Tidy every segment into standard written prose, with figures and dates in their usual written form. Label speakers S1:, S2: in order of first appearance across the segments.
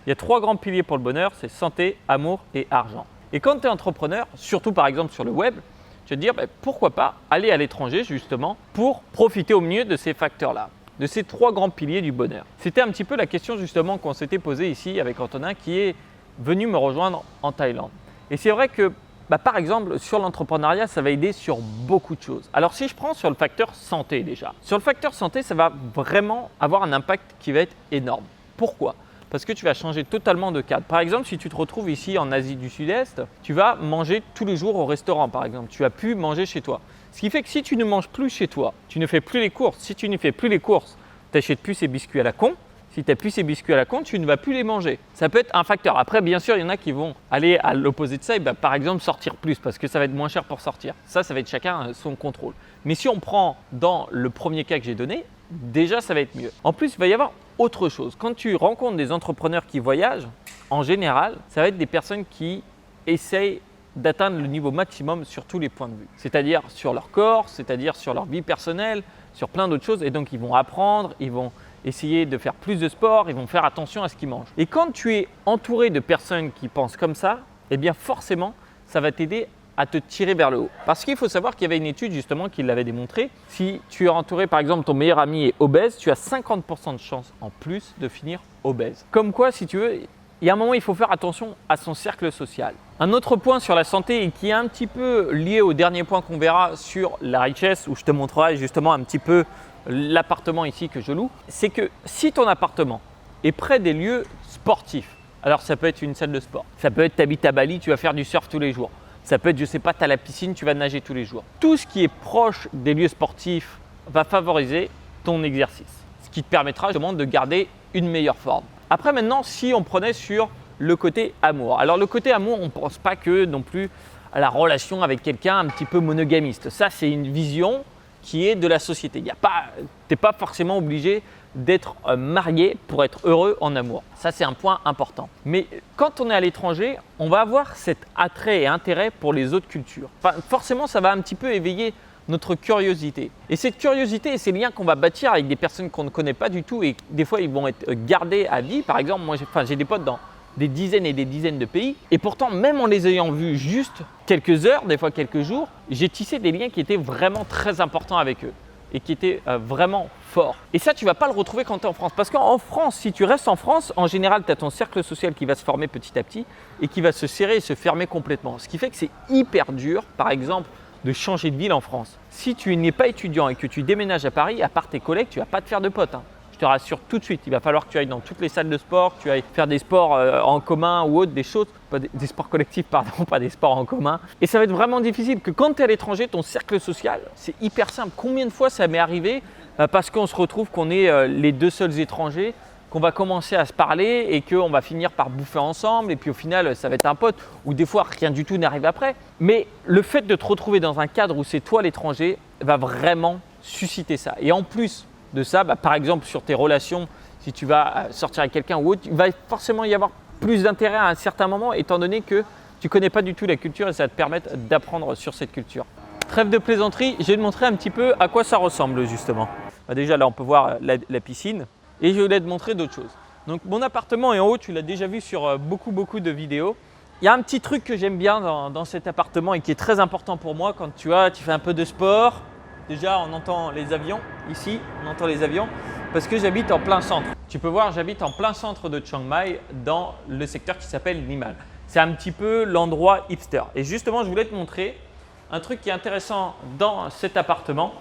S1: Il y a 3 grands piliers pour le bonheur, c'est santé, amour et argent. Et quand tu es entrepreneur, surtout par exemple sur le web, tu vas te dire pourquoi pas aller à l'étranger justement pour profiter au mieux de ces facteurs-là, de ces 3 grands piliers du bonheur. C'était un petit peu la question justement qu'on s'était posée ici avec Antonin qui est venu me rejoindre en Thaïlande. Et c'est vrai que par exemple sur l'entrepreneuriat, ça va aider sur beaucoup de choses. Alors si je prends sur le facteur santé déjà, sur le facteur santé, ça va vraiment avoir un impact qui va être énorme. Pourquoi ? Parce que tu vas changer totalement de cadre. Par exemple, si tu te retrouves ici en Asie du Sud-Est, tu vas manger tous les jours au restaurant par exemple. Tu vas plus manger chez toi. Ce qui fait que si tu ne manges plus chez toi, tu ne fais plus les courses. Si tu ne fais plus les courses, tu n'achètes plus ces biscuits à la con. Si tu n'as plus ces biscuits à la con, tu ne vas plus les manger. Ça peut être un facteur. Après, bien sûr, il y en a qui vont aller à l'opposé de ça et par exemple sortir plus parce que ça va être moins cher pour sortir. Ça va être chacun son contrôle. Mais si on prend dans le premier cas que j'ai donné, déjà ça va être mieux. En plus, il va y avoir autre chose. Quand tu rencontres des entrepreneurs qui voyagent, en général, ça va être des personnes qui essayent d'atteindre le niveau maximum sur tous les points de vue. C'est-à-dire sur leur corps, c'est-à-dire sur leur vie personnelle, sur plein d'autres choses. Et donc, ils vont apprendre, ils vont essayer de faire plus de sport, ils vont faire attention à ce qu'ils mangent. Et quand tu es entouré de personnes qui pensent comme ça, eh bien forcément, ça va t'aider à te tirer vers le haut. Parce qu'il faut savoir qu'il y avait une étude justement qui l'avait démontré. Si tu es entouré, par exemple, ton meilleur ami est obèse, tu as 50% de chance en plus de finir obèse. Comme quoi, si tu veux, il y a un moment, il faut faire attention à son cercle social. Un autre point sur la santé et qui est un petit peu lié au dernier point qu'on verra sur la richesse, où je te montrerai justement un petit peu l'appartement ici que je loue, c'est que si ton appartement est près des lieux sportifs, alors ça peut être une salle de sport, ça peut être tu habites à Bali, tu vas faire du surf tous les jours, ça peut être, je ne sais pas, tu as la piscine, tu vas nager tous les jours. Tout ce qui est proche des lieux sportifs va favoriser ton exercice, ce qui te permettra justement de garder une meilleure forme. Après maintenant, si on prenait sur le côté amour. Alors le côté amour, on ne pense pas que non plus à la relation avec quelqu'un un petit peu monogamiste. Ça, c'est une vision qui est de la société. Tu n'es pas forcément obligé d'être marié pour être heureux en amour. Ça, c'est un point important. Mais quand on est à l'étranger, on va avoir cet attrait et intérêt pour les autres cultures. Enfin, forcément, ça va un petit peu éveiller notre curiosité. Et cette curiosité et ces liens qu'on va bâtir avec des personnes qu'on ne connaît pas du tout et des fois, ils vont être gardés à vie. Par exemple, moi, j'ai des potes dans des dizaines et des dizaines de pays. Et pourtant, même en les ayant vus juste quelques heures, des fois quelques jours, j'ai tissé des liens qui étaient vraiment très importants avec eux et qui étaient vraiment forts. Et ça, tu ne vas pas le retrouver quand tu es en France. Parce qu'en France, si tu restes en France, en général, tu as ton cercle social qui va se former petit à petit et qui va se serrer et se fermer complètement. Ce qui fait que c'est hyper dur, par exemple, de changer de ville en France. Si tu n'es pas étudiant et que tu déménages à Paris, à part tes collègues, tu ne vas pas te faire de potes. Je te rassure tout de suite, il va falloir que tu ailles dans toutes les salles de sport, que tu ailles faire des sports en commun ou autre, des choses, pas des sports collectifs, pardon, pas des sports en commun. Et ça va être vraiment difficile que quand tu es à l'étranger, ton cercle social, c'est hyper simple. Combien de fois ça m'est arrivé parce qu'on se retrouve qu'on est les deux seuls étrangers, qu'on va commencer à se parler et qu'on va finir par bouffer ensemble et puis au final, ça va être un pote ou des fois, rien du tout n'arrive après. Mais le fait de te retrouver dans un cadre où c'est toi l'étranger va vraiment susciter ça. Et en plus de ça, par exemple sur tes relations, si tu vas sortir avec quelqu'un ou autre, il va forcément y avoir plus d'intérêt à un certain moment étant donné que tu ne connais pas du tout la culture et ça va te permettre d'apprendre sur cette culture. Trêve de plaisanterie, je vais te montrer un petit peu à quoi ça ressemble justement. Déjà là on peut voir la piscine et je voulais te montrer d'autres choses. Donc mon appartement est en haut, tu l'as déjà vu sur beaucoup de vidéos. Il y a un petit truc que j'aime bien dans cet appartement et qui est très important pour moi quand tu fais un peu de sport. Déjà, on entend les avions, ici, on entend les avions parce que j'habite en plein centre. Tu peux voir, j'habite en plein centre de Chiang Mai dans le secteur qui s'appelle Nimal. C'est un petit peu l'endroit hipster. Et justement, je voulais te montrer un truc qui est intéressant dans cet appartement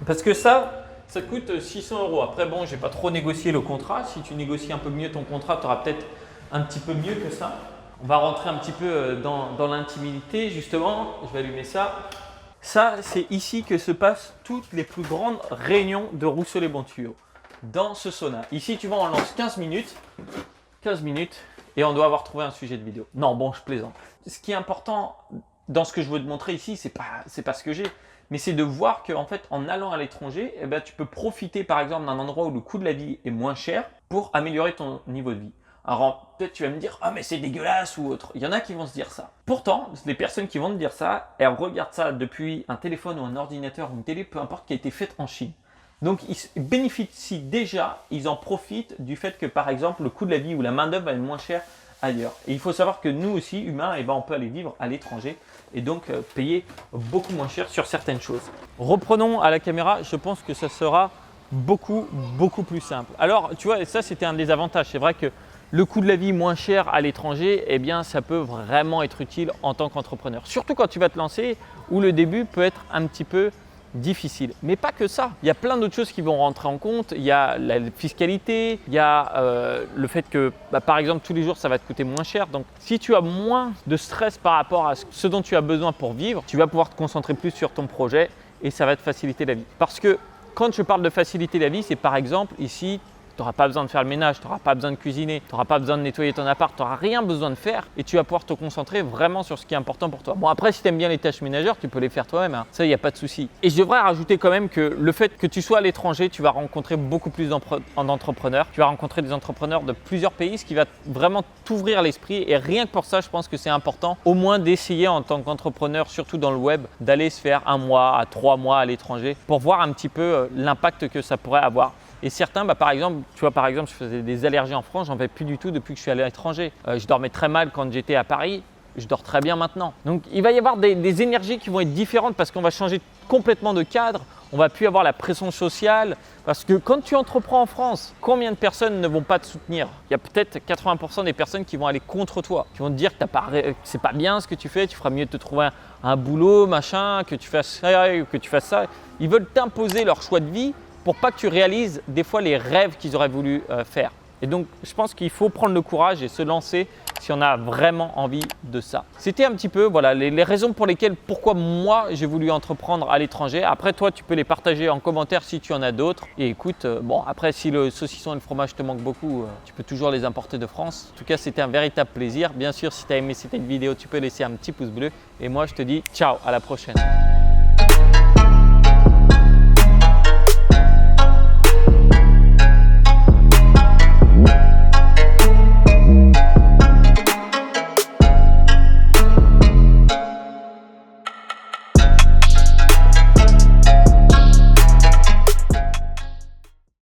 S1: parce que ça coûte 600 €. Après, bon, je n'ai pas trop négocié le contrat. Si tu négocies un peu mieux ton contrat, tu auras peut-être un petit peu mieux que ça. On va rentrer un petit peu dans l'intimité, justement. Je vais allumer ça. Ça, c'est ici que se passent toutes les plus grandes réunions de Rousseau-les-Bons-Tuyaux, dans ce sauna. Ici, tu vois, on lance 15 minutes et on doit avoir trouvé un sujet de vidéo. Non, bon, je plaisante. Ce qui est important dans ce que je veux te montrer ici, c'est pas ce que j'ai, mais c'est de voir qu'en fait, en allant à l'étranger, tu peux profiter par exemple d'un endroit où le coût de la vie est moins cher pour améliorer ton niveau de vie. Alors peut-être tu vas me dire « Ah mais c'est dégueulasse » ou autre. Il y en a qui vont se dire ça. Pourtant, les personnes qui vont te dire ça, elles regardent ça depuis un téléphone ou un ordinateur ou une télé, peu importe, qui a été faite en Chine. Donc ils bénéficient déjà, ils en profitent du fait que par exemple le coût de la vie ou la main-d'œuvre est moins cher ailleurs. Et il faut savoir que nous aussi, humains, on peut aller vivre à l'étranger et donc payer beaucoup moins cher sur certaines choses. Reprenons à la caméra, je pense que ça sera beaucoup plus simple. Alors tu vois, ça c'était un des avantages. C'est vrai que le coût de la vie moins cher à l'étranger, eh bien ça peut vraiment être utile en tant qu'entrepreneur. Surtout quand tu vas te lancer où le début peut être un petit peu difficile. Mais pas que ça. Il y a plein d'autres choses qui vont rentrer en compte. Il y a la fiscalité, il y a le fait que par exemple tous les jours ça va te coûter moins cher. Donc si tu as moins de stress par rapport à ce dont tu as besoin pour vivre, tu vas pouvoir te concentrer plus sur ton projet et ça va te faciliter la vie. Parce que quand je parle de faciliter la vie, c'est par exemple ici, tu n'auras pas besoin de faire le ménage, tu n'auras pas besoin de cuisiner, tu n'auras pas besoin de nettoyer ton appart, tu n'auras rien besoin de faire et tu vas pouvoir te concentrer vraiment sur ce qui est important pour toi. Bon après, si tu aimes bien les tâches ménagères, tu peux les faire toi-même, hein. Ça, il n'y a pas de souci. Et je devrais rajouter quand même que le fait que tu sois à l'étranger, tu vas rencontrer beaucoup plus d'entrepreneurs. Tu vas rencontrer des entrepreneurs de plusieurs pays, ce qui va vraiment t'ouvrir l'esprit. Et rien que pour ça, je pense que c'est important au moins d'essayer en tant qu'entrepreneur, surtout dans le web, d'aller se faire 1 mois à 3 mois à l'étranger pour voir un petit peu l'impact que ça pourrait avoir. Et certains, par exemple, tu vois, je faisais des allergies en France, j'en fais plus du tout depuis que je suis allé à l'étranger. Je dormais très mal quand j'étais à Paris, je dors très bien maintenant. Donc il va y avoir des énergies qui vont être différentes parce qu'on va changer complètement de cadre, on va plus avoir la pression sociale. Parce que quand tu entreprends en France, combien de personnes ne vont pas te soutenir? Il y a peut-être 80% des personnes qui vont aller contre toi, qui vont te dire que c'est pas bien ce que tu fais, tu feras mieux de te trouver un boulot, machin, que tu fasses ça. Ils veulent t'imposer leur choix de vie pour pas que tu réalises des fois les rêves qu'ils auraient voulu faire. Et donc, je pense qu'il faut prendre le courage et se lancer si on a vraiment envie de ça. C'était un petit peu voilà, les raisons pour lesquelles, pourquoi moi j'ai voulu entreprendre à l'étranger. Après, toi, tu peux les partager en commentaire si tu en as d'autres. Et écoute, bon, après, si le saucisson et le fromage te manquent beaucoup, tu peux toujours les importer de France. En tout cas, c'était un véritable plaisir. Bien sûr, si tu as aimé cette vidéo, tu peux laisser un petit pouce bleu. Et moi, je te dis ciao, à la prochaine.